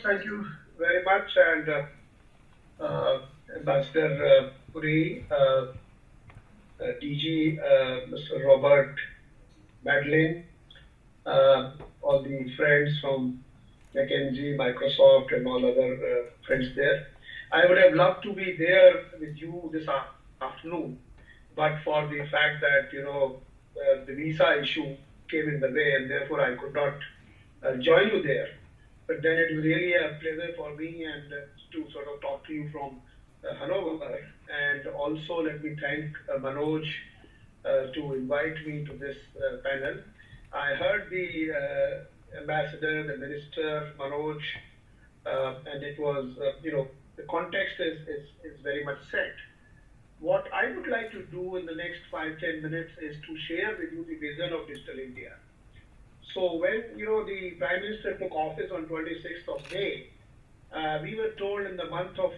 thank you very much. And Ambassador Puri, DG, Mr. Robert Madeline, all the friends from McKinsey, Microsoft, and all other friends there. I would have loved to be there with you this afternoon, but for the fact that the visa issue came in the way, and therefore I could not join you there. But then it was really a pleasure for me and to sort of talk to you from Hanover. And also let me thank Manoj to invite me to this panel. I heard the ambassador, the minister, Manoj, and it was, the context is very much set. What I would like to do in the next 5-10 minutes is to share with you the vision of Digital India. So when the Prime Minister took office on 26th of May, we were told in the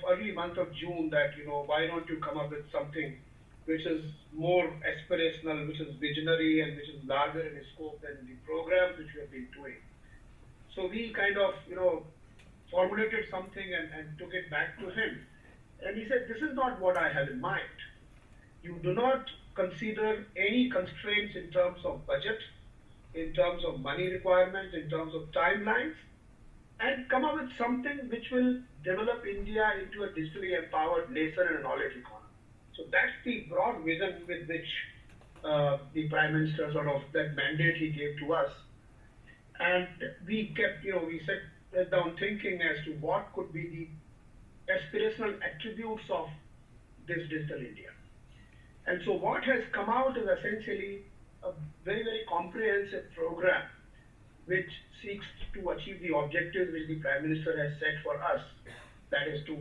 early month of June that why don't you come up with something which is more aspirational, which is visionary, and which is larger in scope than the programs which we have been doing. So we kind of formulated something and took it back to him, and he said, this is not what I have in mind. You do not consider any constraints in terms of budget, in terms of money requirements, in terms of timelines, and come up with something which will develop India into a digitally empowered nation and a knowledge economy. So that's the broad vision with which the Prime Minister that mandate he gave to us. And we kept, we sat down thinking as to what could be the aspirational attributes of this Digital India. And so what has come out is essentially a very, very comprehensive program which seeks to achieve the objectives which the Prime Minister has set for us, that is to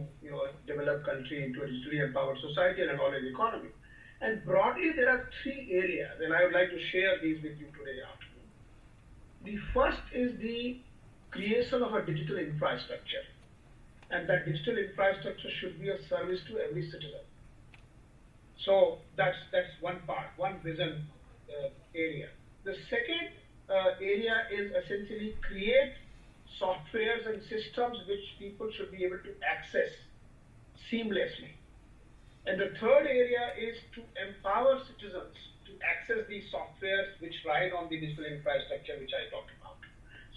develop country into a digitally empowered society and a knowledge economy. And broadly, there are 3 areas, and I would like to share these with you today afternoon. The first is the creation of a digital infrastructure, and that digital infrastructure should be a service to every citizen. So that's one part, one vision area. The second area is essentially create softwares and systems which people should be able to access seamlessly. And the third area is to empower citizens to access these softwares which ride on the digital infrastructure which I talked about.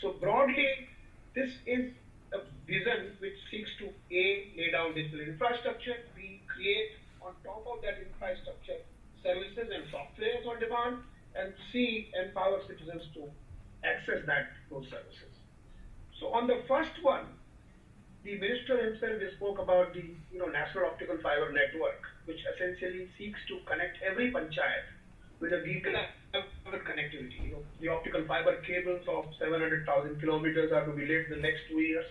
So broadly, this is a vision which seeks to A, lay down digital infrastructure, B, create on top of that infrastructure services and softwares on demand, and C, empower citizens to access those services. So on the first one, the minister himself spoke about the National Optical Fiber Network, which essentially seeks to connect every panchayat with a gigabit connectivity. The optical fiber cables of 700,000 kilometers are to be laid in the next 2 years.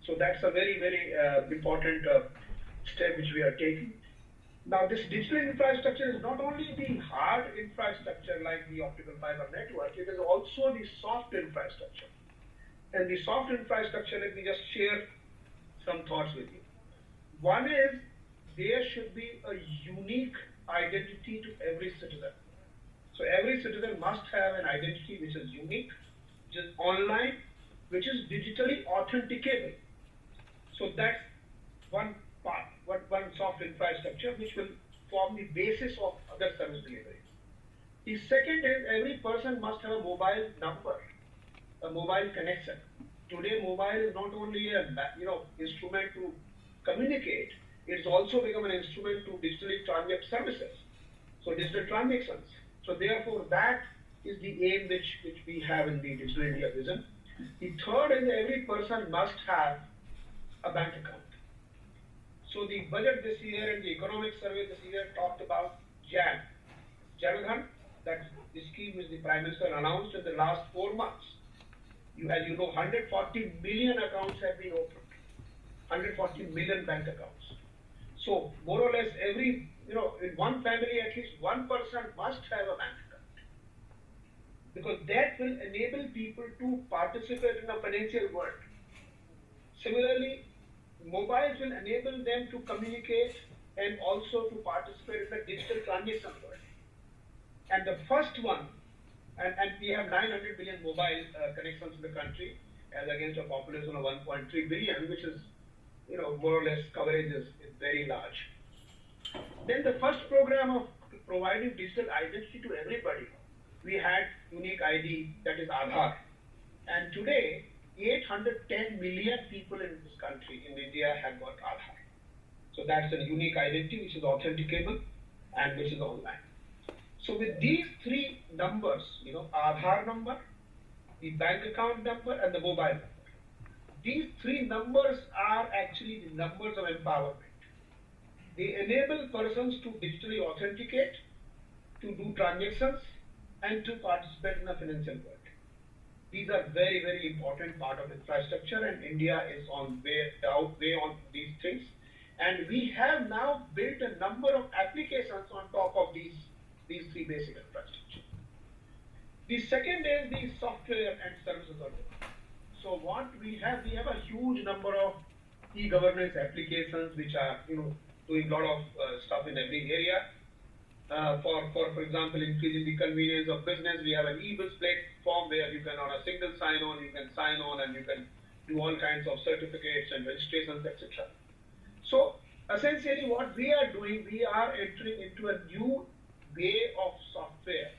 So that's a very, very important step which we are taking. Now, this digital infrastructure is not only the hard infrastructure like the optical fiber network, it is also the soft infrastructure. And the soft infrastructure, let me just share some thoughts with you. One is there should be a unique identity to every citizen. So every citizen must have an identity which is unique, which is online, which is digitally authenticable. So that's one part, one soft infrastructure which will form the basis of other service delivery. The second is every person must have a mobile number, a mobile connection. Today, mobile is not only an instrument to communicate, it's also become an instrument to digitally transact services. So digital transactions. So therefore, that is the aim which we have in the Digital India vision. The third is every person must have a bank account. So the budget this year and the economic survey this year talked about Janadhan, that's the scheme which the Prime Minister announced in the last 4 months. As you know, 140 million accounts have been opened, 140 million bank accounts. So more or less every, in one family, at least one person must have a bank account, because that will enable people to participate in the financial world. Similarly, mobiles will enable them to communicate and also to participate in the digital transition world. And the first one, and we have 900 million mobile connections in the country, as against a population of 1.3 billion, which is, more or less coverage is very large. Then the first program of providing digital identity to everybody, we had unique ID, that is Aadhaar. And today, 810 million people in this country, in India, have got Aadhaar. So that's a unique identity which is authenticable and which is online. So with these three numbers, Aadhaar number, the bank account number, and the mobile number, these three numbers are actually the numbers of empowerment. They enable persons to digitally authenticate, to do transactions, and to participate in the financial world. These are very, very important part of infrastructure, and India is way on these things. And we have now built a number of applications on top of these three basic infrastructure. The second is the software and services of it. So what we have a huge number of e-governance applications which are doing a lot of stuff in every area. For example, increasing the convenience of business, we have an e-bills platform where you can, on a single sign-on, you can sign on and you can do all kinds of certificates and registrations, etc. So essentially what we are doing, we are entering into a new way of software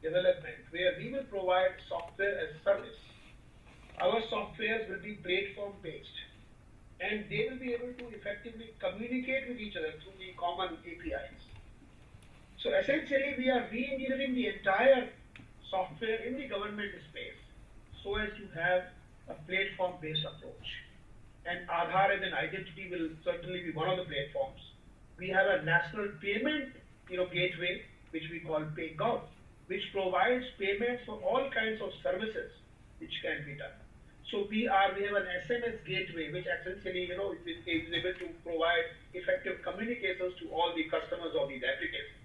development where we will provide software as service. Our softwares will be platform based and they will be able to effectively communicate with each other through the common APIs. So essentially we are re-engineering the entire software in the government space so as to have a platform based approach. And Aadhaar as an identity will certainly be one of the platforms. We have a national payment gateway which we call PayGov, which provides payments for all kinds of services which can be done. So we have an SMS gateway which essentially is able to provide effective communications to all the customers of these applications.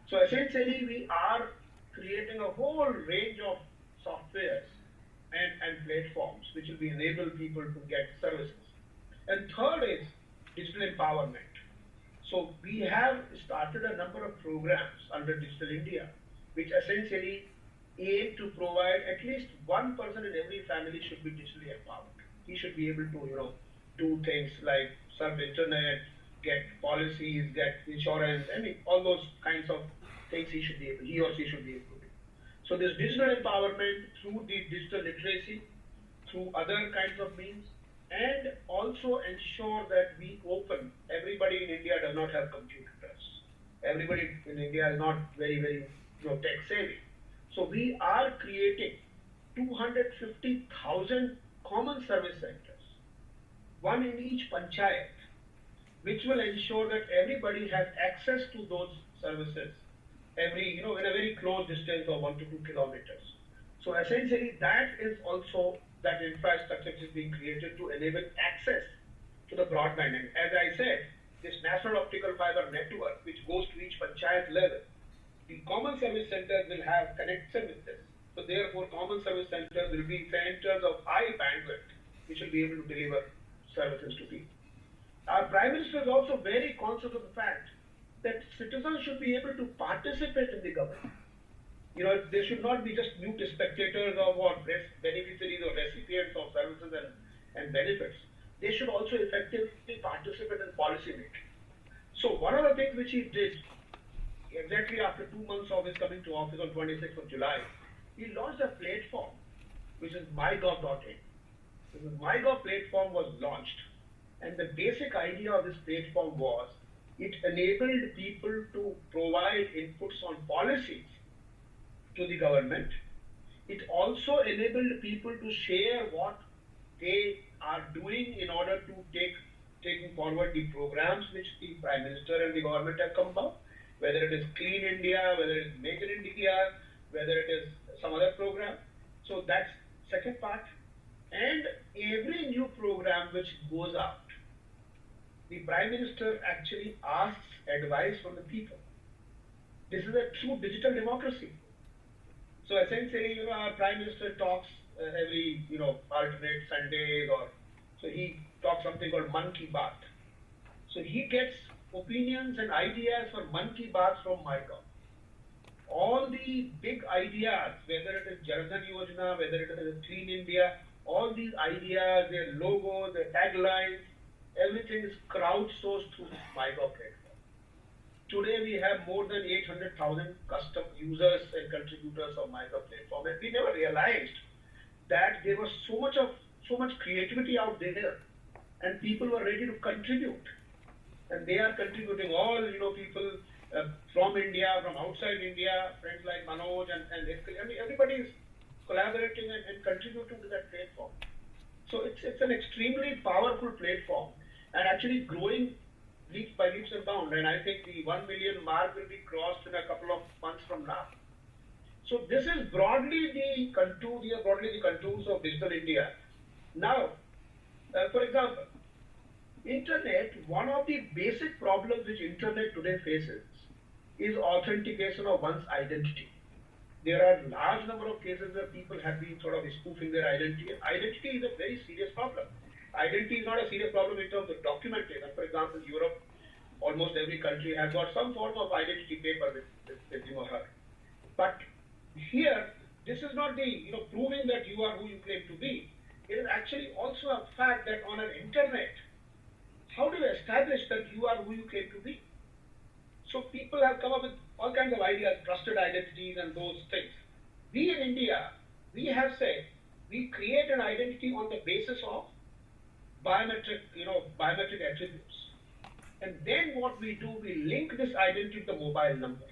So essentially we are creating a whole range of softwares and platforms which will be enable people to get services. And third is digital empowerment. So we have started a number of programs under Digital India which essentially aim to provide at least one person in every family should be digitally empowered. He should be able to do things like surf internet, get policies, get insurance, all those kinds of things he or she should be able to do. So this digital empowerment through the digital literacy, through other kinds of means, and also ensure that we open. Everybody in India does not have computers. Everybody in India is not very, very tech savvy. So we are creating 250,000 common service centers, one in each panchayat, which will ensure that everybody has access to those services in a very close distance of 1 to 2 kilometers. So essentially that is also that infrastructure is being created to enable access to the broadband. And as I said, this national optical fiber network which goes to each panchayat level, the common service centers will have connection with this. So therefore common service centers will be centers of high bandwidth which will be able to deliver services to people. Our Prime Minister is also very conscious of the fact that citizens should be able to participate in the government. They should not be just mute spectators of what beneficiaries or recipients of services and benefits. They should also effectively participate in policy making. So one of the things which he did exactly after 2 months of his coming to office on 26th of July, he launched a platform which is mygov.in. This mygov platform was launched, and the basic idea of this platform was it enabled people to provide inputs on policies to the government. It also enabled people to share what they are doing in order to taking forward the programs which the Prime Minister and the government have come about, whether it is Clean India, whether it is Make in India, whether it is some other program. So that's second part. And every new program which goes out, the Prime Minister actually asks advice from the people. This is a true digital democracy. So essentially, our Prime Minister talks every, alternate Sundays, so he talks something called Man Ki Baat. So he gets opinions and ideas for Man Ki Baat from MyGov. All the big ideas, whether it is Jan Dhan Yojana, whether it is Clean India, all these ideas, their logos, their taglines, everything is crowdsourced through this micro platform. Today we have more than 800,000 custom users and contributors of micro platform, and we never realized that there was so much creativity out there, and people were ready to contribute, and they are contributing. All people from India, from outside India, friends like Manoj and everybody is collaborating and contributing to that platform. So it's an extremely powerful platform, and actually growing leaps by leaps and bounds. And I think the 1 million mark will be crossed in a couple of months from now. So this is broadly the contours of digital India. Now, for example, internet, one of the basic problems which internet today faces is authentication of one's identity. There are large number of cases where people have been sort of spoofing their identity. Identity is a very serious problem. Identity is not a serious problem in terms of documentation. For example, Europe, almost every country has got some form of identity paper with him or her. But here, this is not the proving that you are who you claim to be. It is actually also a fact that on an internet, how do you establish that you are who you claim to be? So people have come up with all kinds of ideas, trusted identities and those things. We in India, we have said, we create an identity on the basis of biometric attributes. And then what we do, we link this identity to the mobile number.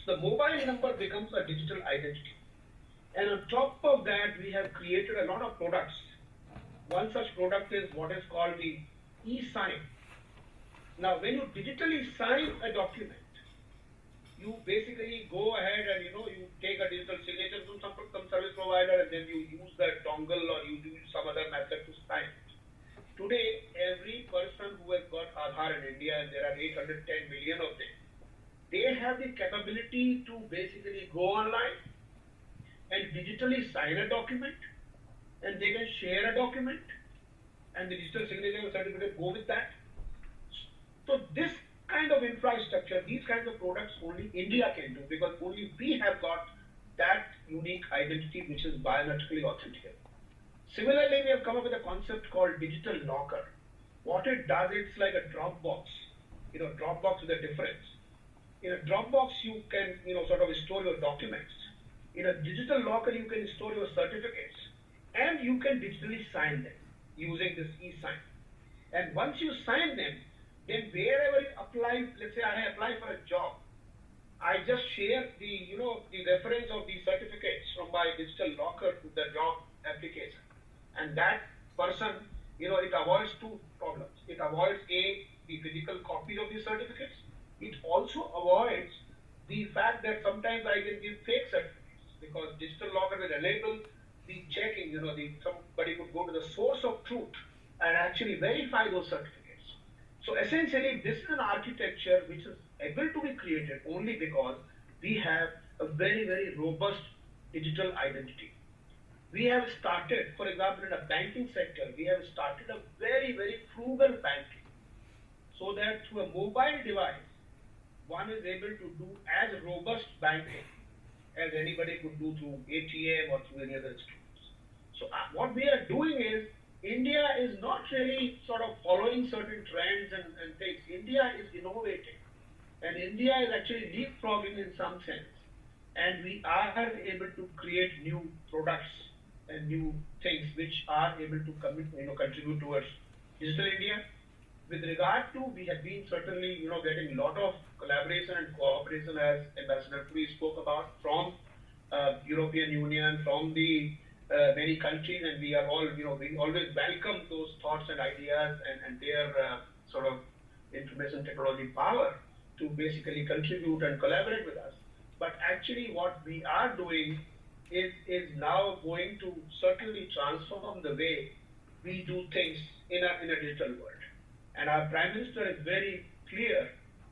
So the mobile number becomes a digital identity. And on top of that, we have created a lot of products. One such product is what is called the e-sign. Now, when you digitally sign a document, you basically go ahead and you take a digital signature from some service provider, and then you use that dongle or you use some other method to sign it. Today, every person who has got Aadhaar in India, and there are 810 million of them, they have the capability to basically go online and digitally sign a document, and they can share a document, and the digital signature certificate go with that. So this kind of infrastructure, these kinds of products only India can do, because only we have got that unique identity which is biometrically authenticated. Similarly, we have come up with a concept called digital locker. What it does, it's like a Dropbox. Dropbox with a difference. In a Dropbox, you can sort of store your documents. In a digital locker, you can store your certificates, and you can digitally sign them using this e-sign. And once you sign them, then wherever you apply, let's say I apply for a job, I just share the reference of the certificates from my digital locker to the job application, and that person, it avoids two problems. It avoids the physical copy of the certificates. It also avoids the fact that sometimes I can give fake certificates, because digital locker will enable the checking. Somebody could go to the source of truth and actually verify those certificates. So essentially, this is an architecture which is able to be created only because we have a very, very robust digital identity. We have started, for example, in a banking sector, we have started a very, very frugal banking, so that through a mobile device, one is able to do as robust banking as anybody could do through ATM or through any other instruments. So what we are doing is, India is not really sort of following certain trends and things. India is innovating, and India is actually leapfrogging in some sense. And we are able to create new products and new things which are able to contribute towards digital India. With regard to, we have been certainly getting a lot of collaboration and cooperation, as Ambassador Puri spoke about, from European Union, from the many countries, and we are all, we always welcome those thoughts and ideas and their sort of information technology power to basically contribute and collaborate with us. But actually what we are doing is now going to certainly transform the way we do things in a digital world. And our Prime Minister is very clear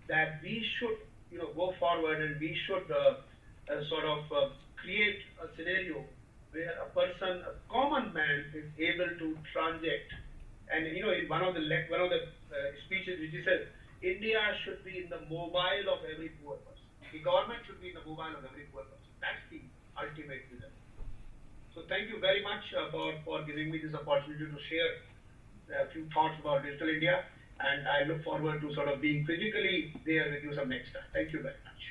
that we should go forward, and we should create a scenario where a person, a common man, is able to transact. And in one of the speeches which he says, India should be in the mobile of every poor person. The government should be in the mobile of every poor person. That's the ultimate vision. So thank you very much for giving me this opportunity to share a few thoughts about Digital India. And I look forward to sort of being physically there with you some next time. Thank you very much.